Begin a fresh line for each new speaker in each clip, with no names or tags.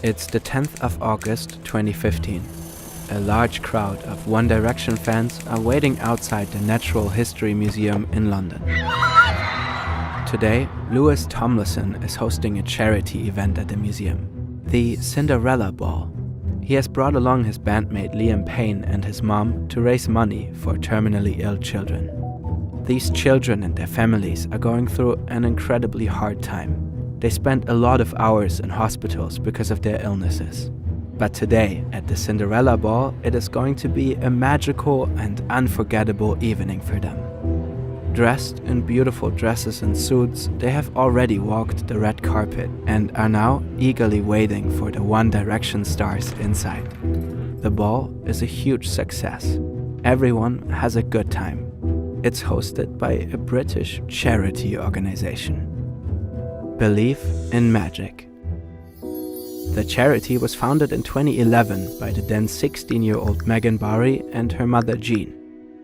It's the 10th of August 2015. A large crowd of One Direction fans are waiting outside the Natural History Museum in London. Today, Louis Tomlinson is hosting a charity event at the museum, the Cinderella Ball. He has brought along his bandmate Liam Payne and his mom to raise money for terminally ill children. These children and their families are going through an incredibly hard time. They spend a lot of hours in hospitals because of their illnesses. But today, at the Cinderella Ball, it is going to be a magical and unforgettable evening for them. Dressed in beautiful dresses and suits, they have already walked the red carpet and are now eagerly waiting for the One Direction stars inside. The ball is a huge success. Everyone has a good time. It's hosted by a British charity organization. Believe in Magic. The charity was founded in 2011 by the then 16-year-old Megan Barry and her mother Jean.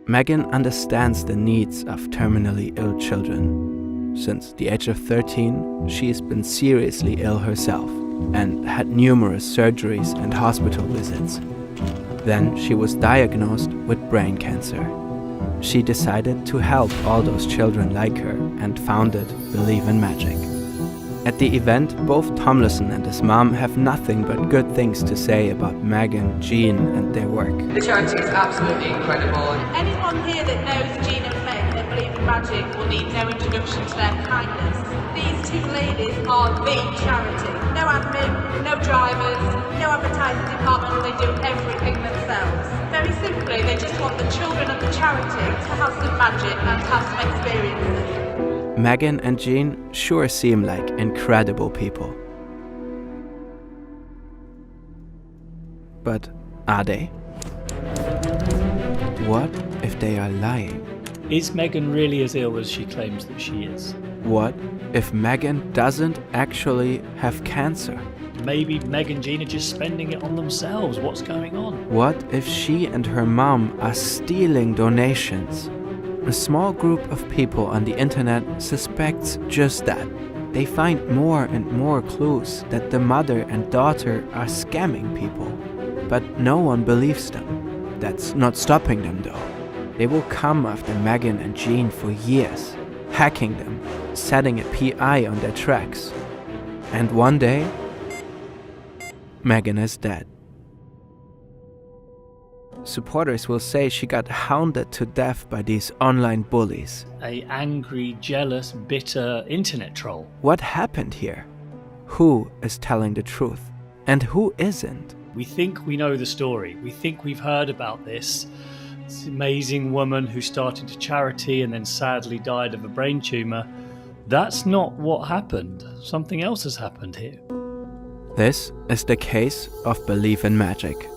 Megan understands the needs of terminally ill children. Since the age of 13, she has been seriously ill herself and had numerous surgeries and hospital visits. Then she was diagnosed with brain cancer. She decided to help all those children like her and founded Believe in Magic. At the event, both Tomlinson and his mom have nothing but good things to say about Megan, Jean, and their work.
The charity is absolutely incredible.
Anyone here that knows Jean and Meg that Believe in Magic will need no introduction to their kindness. These two ladies are the charity. No admin, no drivers, no advertising department, they do everything themselves. Very simply, they just want the children of the charity to have some magic and have some experiences.
Megan and Jean sure seem like incredible people. But are they? What if they are lying?
Is Megan really as ill as she claims that she is?
What if Megan doesn't actually have cancer?
Maybe Meg and Jean are just spending it on themselves. What's going on?
What if she and her mom are stealing donations? A small group of people on the internet suspects just that. They find more and more clues that the mother and daughter are scamming people. But no one believes them. That's not stopping them though. They will come after Megan and Jean for years, hacking them, setting a PI on their tracks. And one day, Megan is dead. Supporters will say she got hounded to death by these online bullies.
A angry, jealous, bitter internet troll.
What happened here? Who is telling the truth? And who isn't?
We think we know the story. We think we've heard about this amazing woman who started a charity and then sadly died of a brain tumour. That's not what happened. Something else has happened here.
This is the case of Believe in Magic.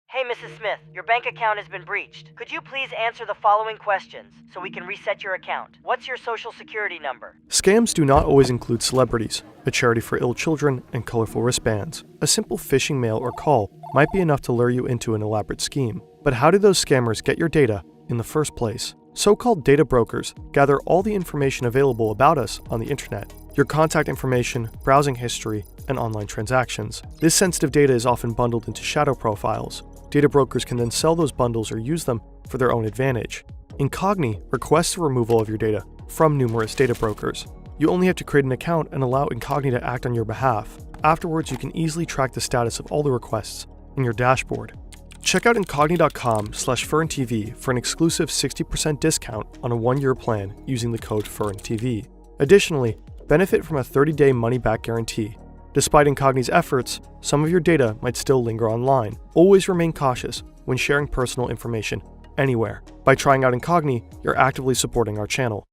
Hey, Mrs. Smith, your bank account has been breached. Could you please answer the following questions so we can reset your account? What's your social security number?
Scams do not always include celebrities, a charity for ill children, and colorful wristbands. A simple phishing mail or call might be enough to lure you into an elaborate scheme. But how do those scammers get your data in the first place? So-called data brokers gather all the information available about us on the internet. Your contact information, browsing history, and online transactions. This sensitive data is often bundled into shadow profiles. Data brokers can then sell those bundles or use them for their own advantage. Incogni requests the removal of your data from numerous data brokers. You only have to create an account and allow Incogni to act on your behalf. Afterwards, you can easily track the status of all the requests in your dashboard. Check out incogni.com/FernTV for an exclusive 60% discount on a 1-year plan using the code FernTV. Additionally, benefit from a 30-day money-back guarantee. Despite Incogni's efforts, some of your data might still linger online. Always remain cautious when sharing personal information anywhere. By trying out Incogni, you're actively supporting our channel.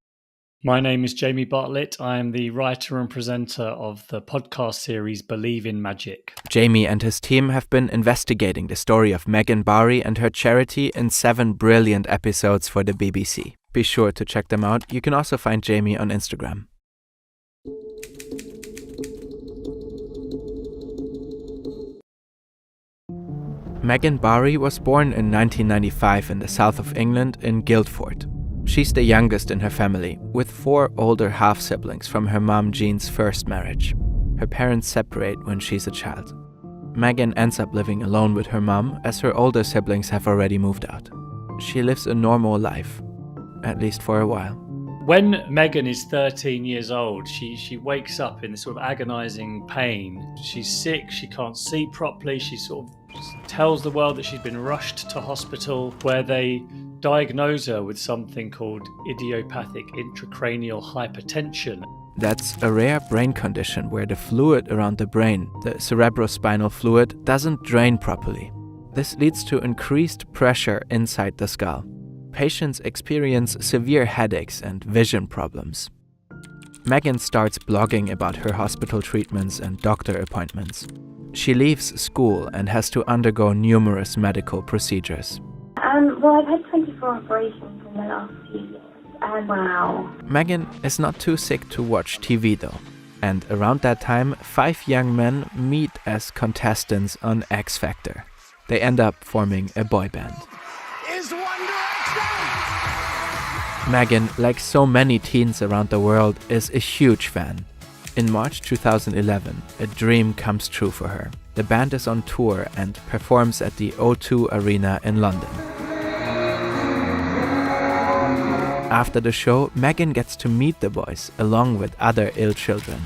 My name is Jamie Bartlett. I am the writer and presenter of the podcast series Believe in Magic.
Jamie and his team have been investigating the story of Megan Barry and her charity in 7 brilliant episodes for the BBC. Be sure to check them out. You can also find Jamie on Instagram. Megan Barry was born in 1995 in the south of England in Guildford. She's the youngest in her family, with 4 older half-siblings from her mom Jean's first marriage. Her parents separate when she's a child. Megan ends up living alone with her mom, as her older siblings have already moved out. She lives a normal life, at least for a while.
When Megan is 13 years old, she wakes up in this sort of agonizing pain. She's sick, she can't see properly, she sort of tells the world that she's been rushed to hospital, where they diagnose her with something called idiopathic intracranial hypertension.
That's a rare brain condition where the fluid around the brain, the cerebrospinal fluid, doesn't drain properly. This leads to increased pressure inside the skull. Patients experience severe headaches and vision problems. Megan starts blogging about her hospital treatments and doctor appointments. She leaves school and has to undergo numerous medical procedures.
Well, I've had 24 operations in the last few years. Wow.
Megan is not too sick to watch TV though. And around that time, 5 young men meet as contestants on X Factor. They end up forming a boy band. Megan, like so many teens around the world, is a huge fan. In March 2011, a dream comes true for her. The band is on tour and performs at the O2 Arena in London. After the show, Megan gets to meet the boys along with other ill children.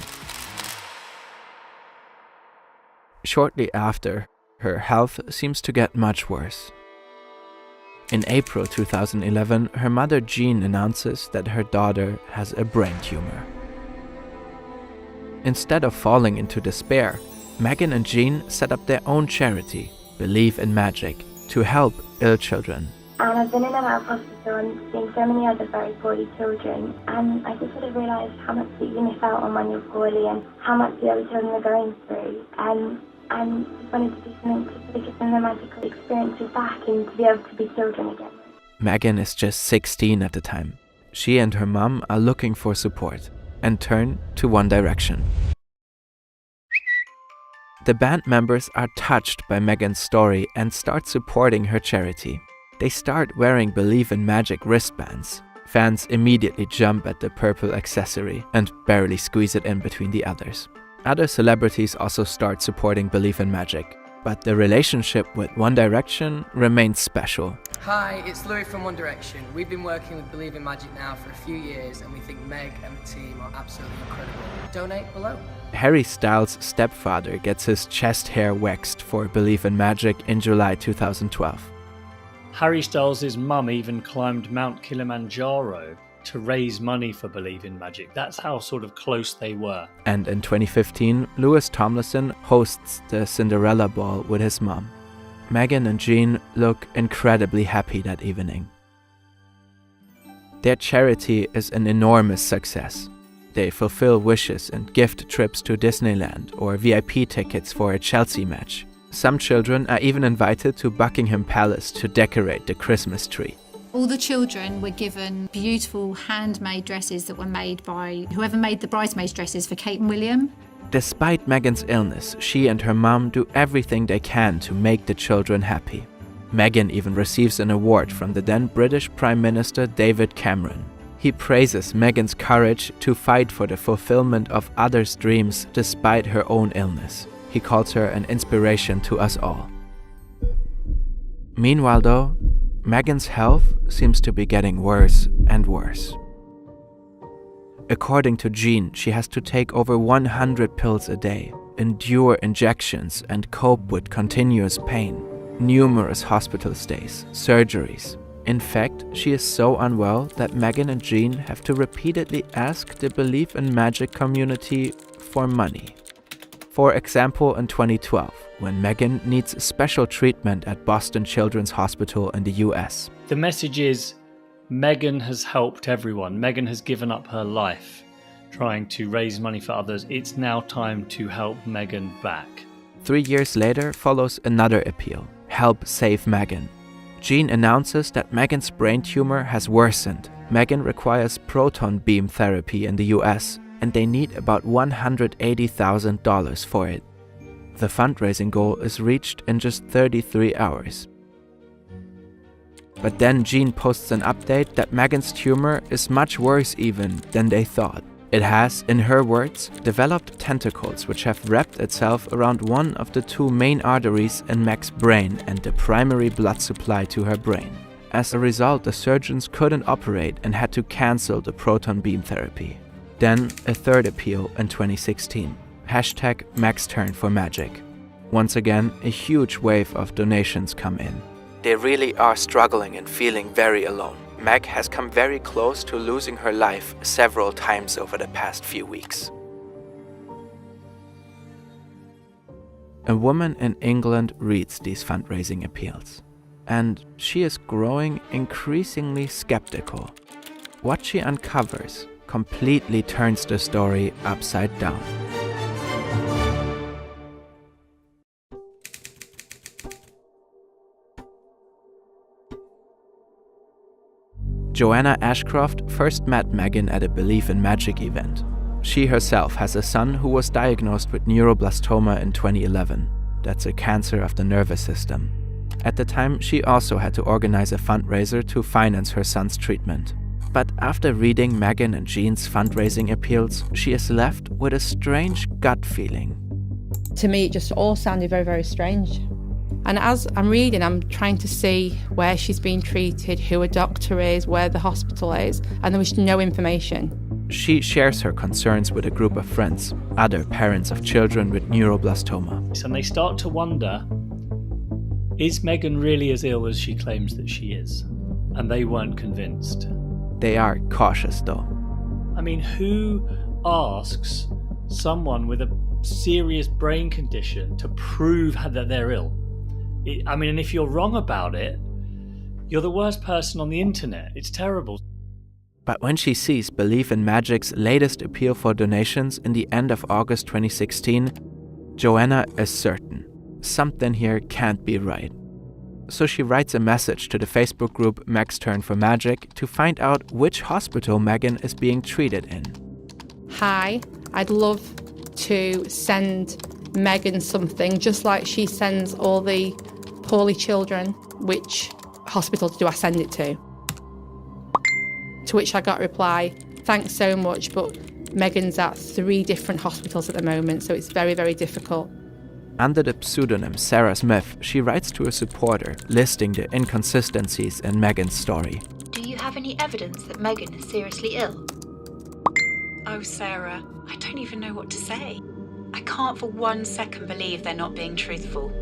Shortly after, her health seems to get much worse. In April 2011, her mother Jean announces that her daughter has a brain tumor. Instead of falling into despair, Megan and Jean set up their own charity, Believe in Magic, to help ill children.
And I've been in and out of hospital and seen so many other very poorly children, and I just sort of realised how much that you miss out on when you're poorly and how much the other children are going through. And just wanted to do something to sort of give them the magical experiences back and to be able to be children again.
Megan is just 16 at the time. She and her mom are looking for support and turn to One Direction. The band members are touched by Megan's story and start supporting her charity. They start wearing Believe in Magic wristbands. Fans immediately jump at the purple accessory and barely squeeze it in between the others. Other celebrities also start supporting Believe in Magic, but the relationship with One Direction remains special.
Hi, it's Louis from One Direction. We've been working with Believe in Magic now for a few years and we think Meg and the team are absolutely incredible. Donate below.
Harry Styles' stepfather gets his chest hair waxed for Believe in Magic in July 2012.
Harry Styles' mum even climbed Mount Kilimanjaro to raise money for Believe in Magic. That's how sort of close they were.
And in 2015, Louis Tomlinson hosts the Cinderella Ball with his mom. Megan and Jean look incredibly happy that evening. Their charity is an enormous success. They fulfill wishes and gift trips to Disneyland or VIP tickets for a Chelsea match. Some children are even invited to Buckingham Palace to decorate the Christmas tree.
All the children were given beautiful handmade dresses that were made by whoever made the bridesmaids' dresses for Kate and William.
Despite Megan's illness, she and her mom do everything they can to make the children happy. Megan even receives an award from the then British Prime Minister David Cameron. He praises Megan's courage to fight for the fulfillment of others' dreams despite her own illness. He calls her an inspiration to us all. Meanwhile though, Megan's health seems to be getting worse and worse. According to Jean, she has to take over 100 pills a day, endure injections and cope with continuous pain, numerous hospital stays, surgeries. In fact, she is so unwell that Megan and Jean have to repeatedly ask the Believe in Magic community for money. For example, in 2012, when Megan needs special treatment at Boston Children's Hospital in the US.
The message is, Megan has helped everyone. Megan has given up her life trying to raise money for others. It's now time to help Megan back.
3 years later follows another appeal, Help Save Megan. Jean announces that Megan's brain tumor has worsened. Megan requires proton beam therapy in the US, and they need about $180,000 for it. The fundraising goal is reached in just 33 hours. But then Jean posts an update that Megan's tumor is much worse even than they thought. It has, in her words, developed tentacles which have wrapped itself around one of the two main arteries in Meg's brain and the primary blood supply to her brain. As a result, the surgeons couldn't operate and had to cancel the proton beam therapy. Then a third appeal in 2016. #Meg's turn for magic. Once again, a huge wave of donations come in. They really are struggling and feeling very alone. Meg has come very close to losing her life several times over the past few weeks. A woman in England reads these fundraising appeals, and she is growing increasingly skeptical. What she uncovers completely turns the story upside down. Joanna Ashcroft first met Megan at a Believe in Magic event. She herself has a son who was diagnosed with neuroblastoma in 2011. That's a cancer of the nervous system. At the time, she also had to organize a fundraiser to finance her son's treatment. But after reading Megan and Jean's fundraising appeals, she is left with a strange gut feeling.
To me, it just all sounded very, very strange. And as I'm reading, I'm trying to see where she's been treated, who a doctor is, where the hospital is, and there was no information.
She shares her concerns with a group of friends, other parents of children with neuroblastoma.
And they start to wonder, is Megan really as ill as she claims that she is? And they weren't convinced.
They are cautious though.
I mean, who asks someone with a serious brain condition to prove that they're ill? And if you're wrong about it, you're the worst person on the internet. It's terrible.
But when she sees Believe in Magic's latest appeal for donations in the end of August 2016, Joanna is certain something here can't be right. So she writes a message to the Facebook group Meg's Turn for Magic to find out which hospital Megan is being treated in.
Hi, I'd love to send Megan something, just like she sends all the poorly children. Which hospital do I send it to? To which I got a reply, thanks so much, but Megan's at 3 different hospitals at the moment, so it's very, very difficult.
Under the pseudonym Sarah Smith, she writes to a supporter listing the inconsistencies in Megan's story.
Do you have any evidence that Megan is seriously ill?
Oh, Sarah, I don't even know what to say. I can't for 1 second believe they're not being truthful.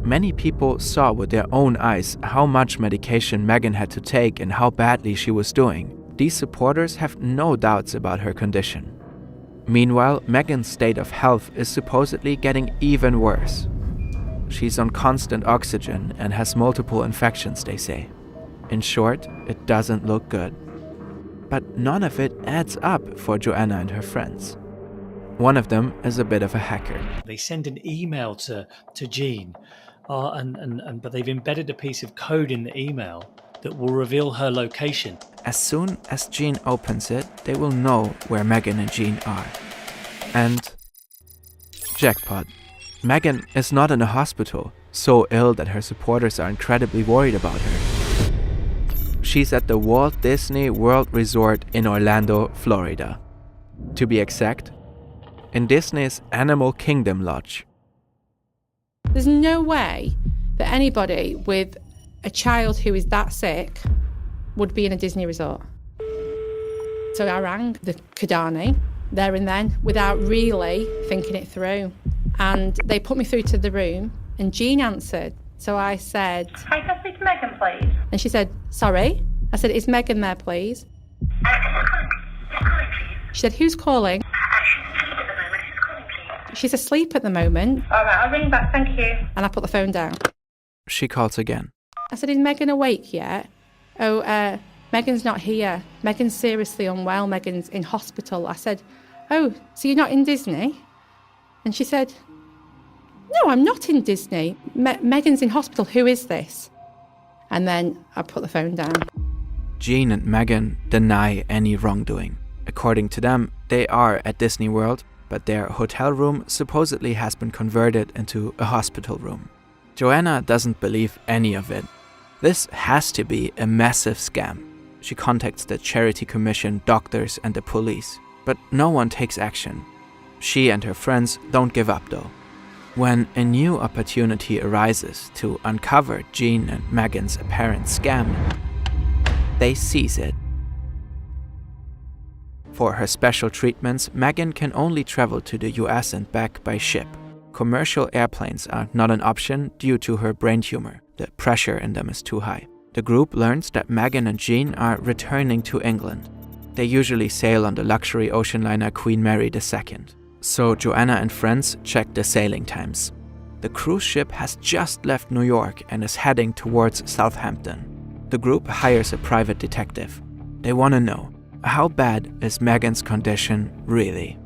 Many people saw with their own eyes how much medication Megan had to take and how badly she was doing. These supporters have no doubts about her condition. Meanwhile, Megan's state of health is supposedly getting even worse. She's on constant oxygen and has multiple infections, they say. In short, it doesn't look good. But none of it adds up for Joanna and her friends. One of them is a bit of a hacker.
They send an email to Jean, but they've embedded a piece of code in the email that will reveal her location.
As soon as Jean opens it, they will know where Megan and Jean are. And jackpot. Megan is not in a hospital, so ill that her supporters are incredibly worried about her. She's at the Walt Disney World Resort in Orlando, Florida. To be exact, in Disney's Animal Kingdom Lodge.
There's no way that anybody with a child who is that sick would be in a Disney resort. So I rang the Kidani there and then without really thinking it through. And they put me through to the room and Jean answered. So I said,
"Hi, can I speak to Megan, please?"
And she said, "Sorry?" I said, "Is Megan there, please?" She said, "Who's calling?" She's asleep at the moment.
All right, I'll ring back, thank you.
And I put the phone down.
She calls again.
I said, "Is Megan awake yet?" "Oh, Megan's not here. Megan's seriously unwell. Megan's in hospital." I said, "Oh, so you're not in Disney?" And she said, "No, I'm not in Disney. Megan's in hospital. Who is this?" And then I put the phone down.
Jean and Megan deny any wrongdoing. According to them, they are at Disney World, but their hotel room supposedly has been converted into a hospital room. Joanna doesn't believe any of it. This has to be a massive scam. She contacts the charity commission, doctors, and the police, but no one takes action. She and her friends don't give up though. When a new opportunity arises to uncover Jean and Megan's apparent scam, they seize it. For her special treatments, Megan can only travel to the US and back by ship. Commercial airplanes are not an option due to her brain tumor. The pressure in them is too high. The group learns that Megan and Jean are returning to England. They usually sail on the luxury ocean liner Queen Mary II. So Joanna and friends check the sailing times. The cruise ship has just left New York and is heading towards Southampton. The group hires a private detective. They want to know, how bad is Megan's condition really?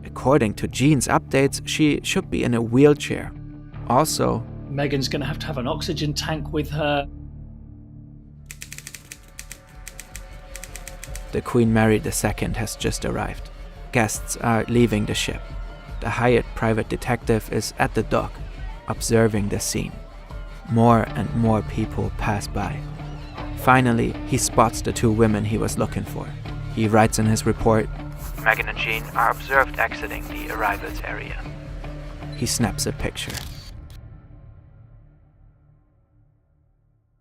According to Jean's updates, she should be in a wheelchair. Also,
Megan's going to have an oxygen tank with her.
The Queen Mary II has just arrived. Guests are leaving the ship. The hired private detective is at the dock, observing the scene. More and more people pass by. Finally, he spots the two women he was looking for. He writes in his report, "Megan and Jean are observed exiting the arrivals area." He snaps a picture.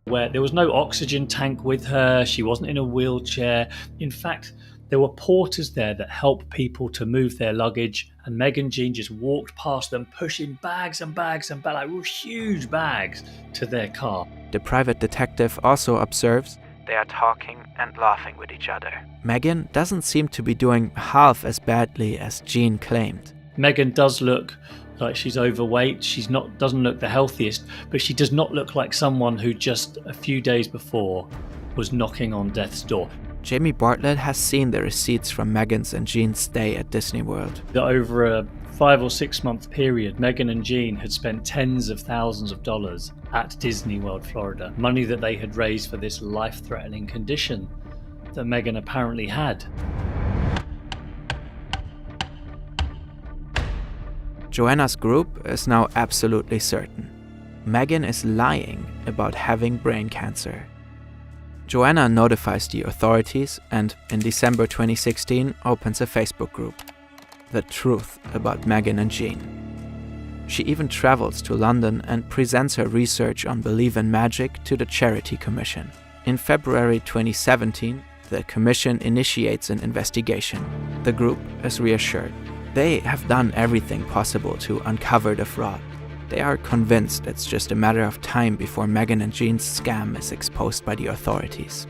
Where there was no oxygen tank with her, she wasn't in a wheelchair. In fact, there were porters there that helped people to move their luggage, and Meg and Jean just walked past them, pushing bags and bags and bags, like huge bags, to their car.
The private detective also observes they are talking and laughing with each other. Megan doesn't seem to be doing half as badly as Jean claimed.
Megan does look like she's overweight. Doesn't look the healthiest, but she does not look like someone who just a few days before was knocking on death's door.
Jamie Bartlett has seen the receipts from Megan's and Jean's stay at Disney World.
That over a 5 or 6 month period, Megan and Jean had spent tens of thousands of dollars at Disney World, Florida. Money that they had raised for this life-threatening condition that Megan apparently had.
Joanna's group is now absolutely certain. Megan is lying about having brain cancer. Joanna notifies the authorities and, in December 2016, opens a Facebook group. The truth about Megan and Jean. She even travels to London and presents her research on Believe in Magic to the Charity Commission. In February 2017, the commission initiates an investigation. The group is reassured. They have done everything possible to uncover the fraud. They are convinced it's just a matter of time before Megan and Jean's scam is exposed by the authorities.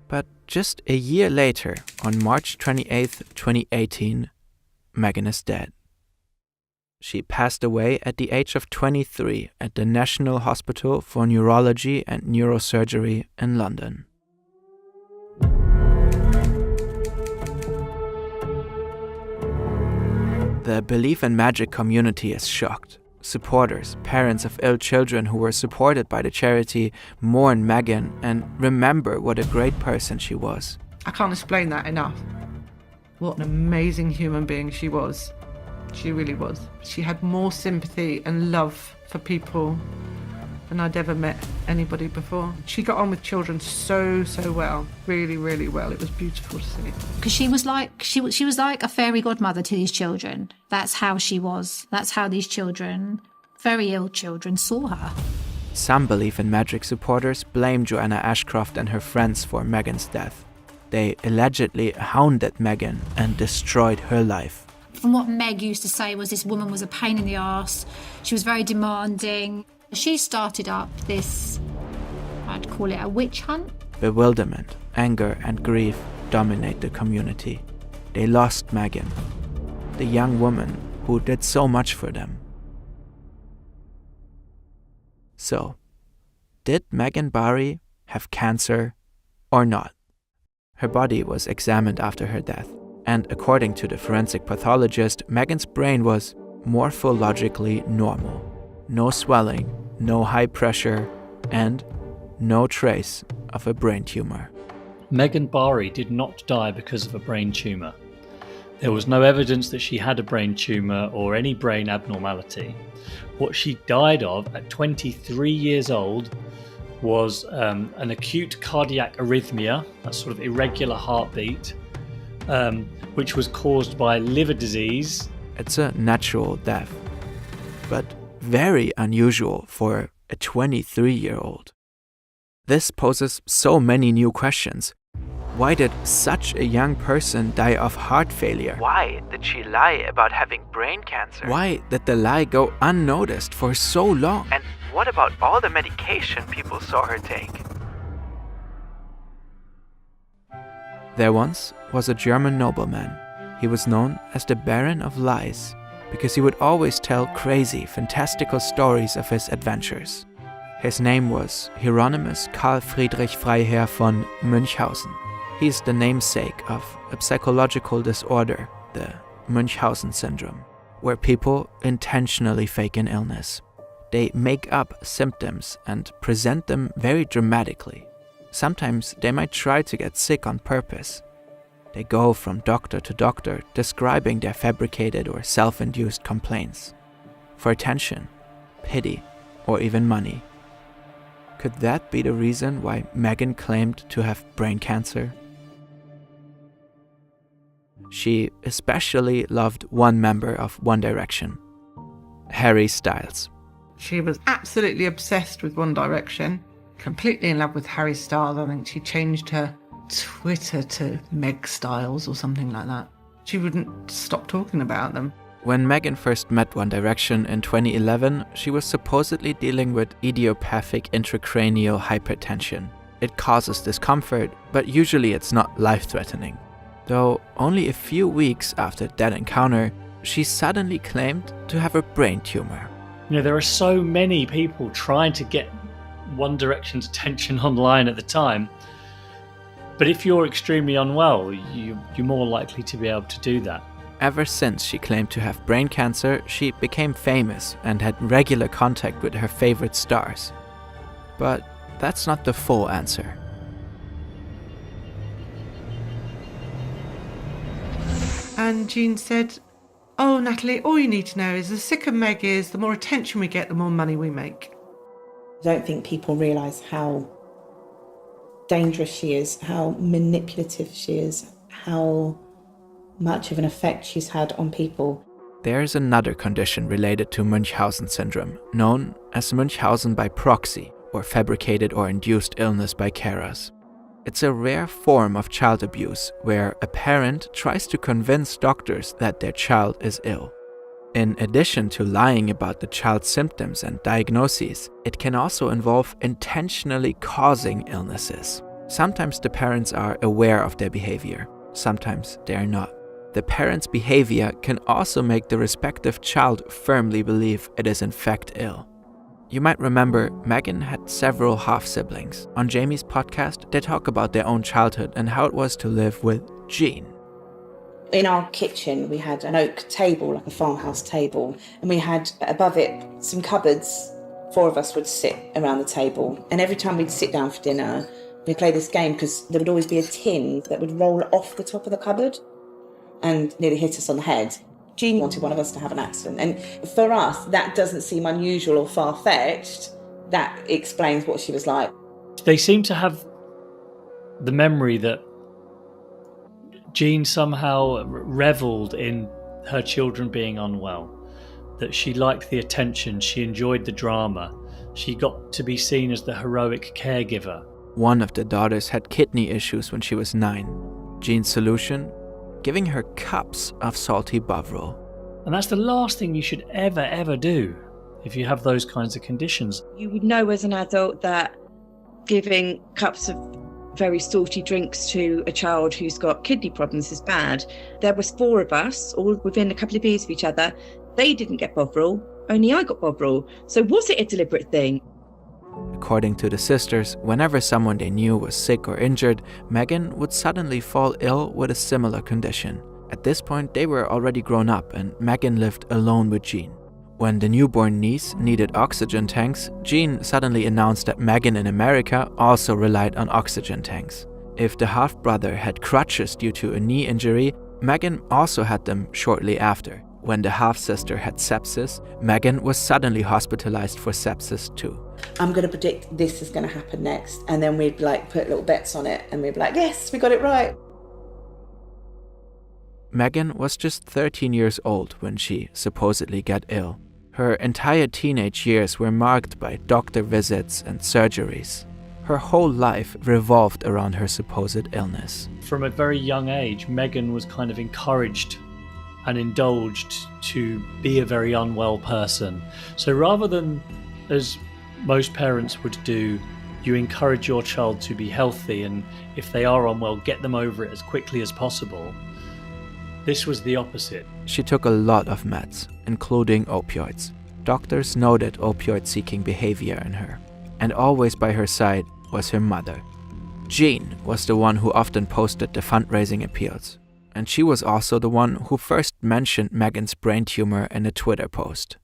But just a year later, on March 28, 2018, Megan is dead. She passed away at the age of 23 at the National Hospital for Neurology and Neurosurgery in London. The Believe in Magic community is shocked. Supporters, parents of ill children who were supported by the charity mourn Megan and remember what a great person she was.
I can't explain that enough. What an amazing human being she was. She really was. She had more sympathy and love for people than I'd ever met anybody before. She got on with children so well, really, really well. It was beautiful to see.
Because she was like a fairy godmother to these children. That's how she was. That's how these children, very ill children, saw her.
Some Believe in Magic supporters blame Joanna Ashcroft and her friends for Megan's death. They allegedly hounded Megan and destroyed her life.
From what Meg used to say was this woman was a pain in the arse. She was very demanding. She started up this, I'd call it a witch hunt.
Bewilderment, anger, and grief dominate the community. They lost Megan, the young woman who did so much for them. So, did Megan Barry have cancer or not? Her body was examined after her death, and according to the forensic pathologist, Megan's brain was morphologically normal. No swelling, no high pressure, and no trace of a brain tumor.
Megan Barry did not die because of a brain tumour. There was no evidence that she had a brain tumour or any brain abnormality. What she died of at 23 years old was an acute cardiac arrhythmia, that sort of irregular heartbeat, which was caused by liver disease.
It's a natural death, but very unusual for a 23-year-old. This poses so many new questions. Why did such a young person die of heart failure? Why did she lie about having brain cancer? Why did the lie go unnoticed for so long? And what about all the medication people saw her take? There once was a German nobleman. He was known as the Baron of Lies because he would always tell crazy, fantastical stories of his adventures. His name was Hieronymus Karl Friedrich Freiherr von Münchhausen. He is the namesake of a psychological disorder, the Münchhausen syndrome, where people intentionally fake an illness. They make up symptoms and present them very dramatically. Sometimes they might try to get sick on purpose. They go from doctor to doctor describing their fabricated or self-induced complaints for attention, pity, or even money. Could that be the reason why Megan claimed to have brain cancer? She especially loved one member of One Direction, Harry Styles.
She was absolutely obsessed with One Direction, completely in love with Harry Styles. I think she changed her Twitter to Meg Styles or something like that. She wouldn't stop talking about them.
When Megan first met One Direction in 2011, she was supposedly dealing with idiopathic intracranial hypertension. It causes discomfort, but usually it's not life-threatening. Though only a few weeks after that encounter, she suddenly claimed to have a brain tumor.
You know, there are so many people trying to get One Direction's attention online at the time. But if you're extremely unwell, you're more likely to be able to do that.
Ever since she claimed to have brain cancer, she became famous and had regular contact with her favorite stars. But that's not the full answer.
And Jean said, "Oh, Natalie, all you need to know is the sicker Meg is, the more attention we get, the more money we make."
I don't think people realise how dangerous she is, how manipulative she is, how much of an effect she's had on people.
There's another condition related to Münchhausen syndrome, known as Münchhausen by proxy, or fabricated or induced illness by carers. It's a rare form of child abuse where a parent tries to convince doctors that their child is ill. In addition to lying about the child's symptoms and diagnoses, it can also involve intentionally causing illnesses. Sometimes the parents are aware of their behavior, sometimes they are not. The parent's behavior can also make the respective child firmly believe it is in fact ill. You might remember Megan had several half-siblings. On Jamie's podcast, they talk about their own childhood and how it was to live with Jean.
In our kitchen, we had an oak table, like a farmhouse table, and we had above it some cupboards. 4 of us would sit around the table, and every time we'd sit down for dinner, we'd play this game because there would always be a tin that would roll off the top of the cupboard and nearly hit us on the head. Jean wanted one of us to have an accident, and for us, that doesn't seem unusual or far-fetched. That explains what she was like.
They seem to have the memory that Jean somehow revelled in her children being unwell, that she liked the attention, she enjoyed the drama, she got to be seen as the heroic caregiver.
One of the daughters had kidney issues when she was 9. Jean's solution? Giving her cups of salty Bovril.
And that's the last thing you should ever do if you have those kinds of conditions.
You would know as an adult that giving cups of very salty drinks to a child who's got kidney problems is bad. There was 4 of us, all within a couple of years of each other. They didn't get Bovril, only I got Bovril. So was it a deliberate thing?
According to the sisters, whenever someone they knew was sick or injured, Megan would suddenly fall ill with a similar condition. At this point, they were already grown up and Megan lived alone with Jean. When the newborn niece needed oxygen tanks, Jean suddenly announced that Megan in America also relied on oxygen tanks. If the half-brother had crutches due to a knee injury, Megan also had them shortly after. When the half-sister had sepsis, Megan was suddenly hospitalized for sepsis too.
I'm going to predict this is going to happen next. And then we'd put little bets on it and we'd be like, yes, we got it right.
Megan was just 13 years old when she supposedly got ill. Her entire teenage years were marked by doctor visits and surgeries. Her whole life revolved around her supposed illness.
From a very young age, Megan was kind of encouraged and indulged to be a very unwell person. So rather than, as most parents would do, you encourage your child to be healthy, and if they are unwell, get them over it as quickly as possible. This was the opposite.
She took a lot of meds, including opioids. Doctors noted opioid-seeking behavior in her, and always by her side was her mother. Jean was the one who often posted the fundraising appeals, and she was also the one who first mentioned Megan's brain tumor in a Twitter post.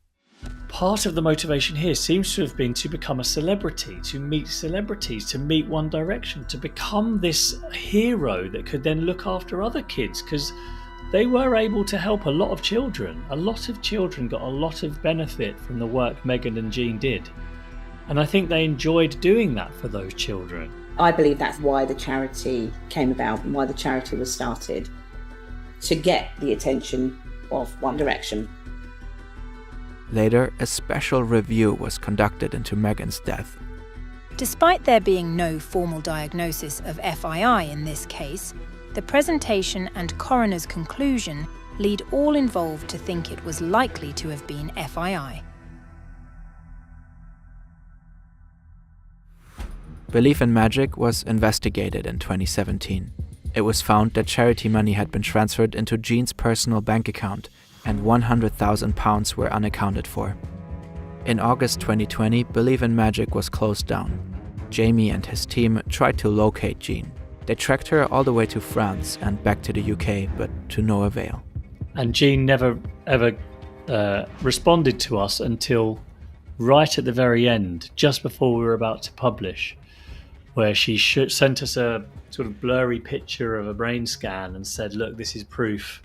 Part of the motivation here seems to have been to become a celebrity, to meet celebrities, to meet One Direction, to become this hero that could then look after other kids, because they were able to help a lot of children. A lot of children got a lot of benefit from the work Megan and Jean did. And I think they enjoyed doing that for those children.
I believe that's why the charity came about and why the charity was started, to get the attention of One Direction.
Later, a special review was conducted into Megan's death.
Despite there being no formal diagnosis of FII in this case, the presentation and coroner's conclusion lead all involved to think it was likely to have been FII.
Belief in Magic was investigated in 2017. It was found that charity money had been transferred into Jean's personal bank account and £100,000 were unaccounted for. In August 2020, Believe in Magic was closed down. Jamie and his team tried to locate Jean. They tracked her all the way to France and back to the UK, but to no avail.
And Jean never ever responded to us until right at the very end, just before we were about to publish, where she sent us a sort of blurry picture of a brain scan and said, look, this is proof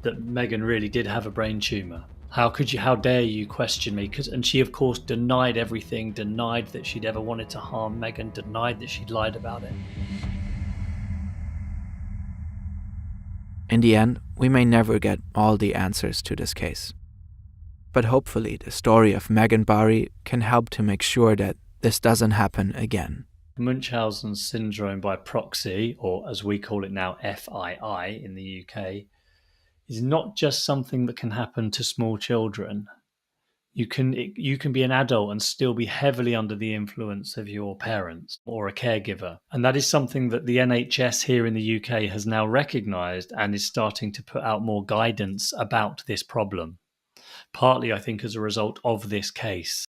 that Megan really did have a brain tumour. How dare you question me? And she, of course, denied everything, denied that she'd ever wanted to harm Megan, denied that she'd lied about it.
In the end, we may never get all the answers to this case. But hopefully the story of Megan Barry can help to make sure that this doesn't happen again.
Munchausen syndrome by proxy, or as we call it now, FII in the UK, is not just something that can happen to small children. You can be an adult and still be heavily under the influence of your parents or a caregiver. And that is something that the NHS here in the UK has now recognised and is starting to put out more guidance about this problem. Partly, I think, as a result of this case.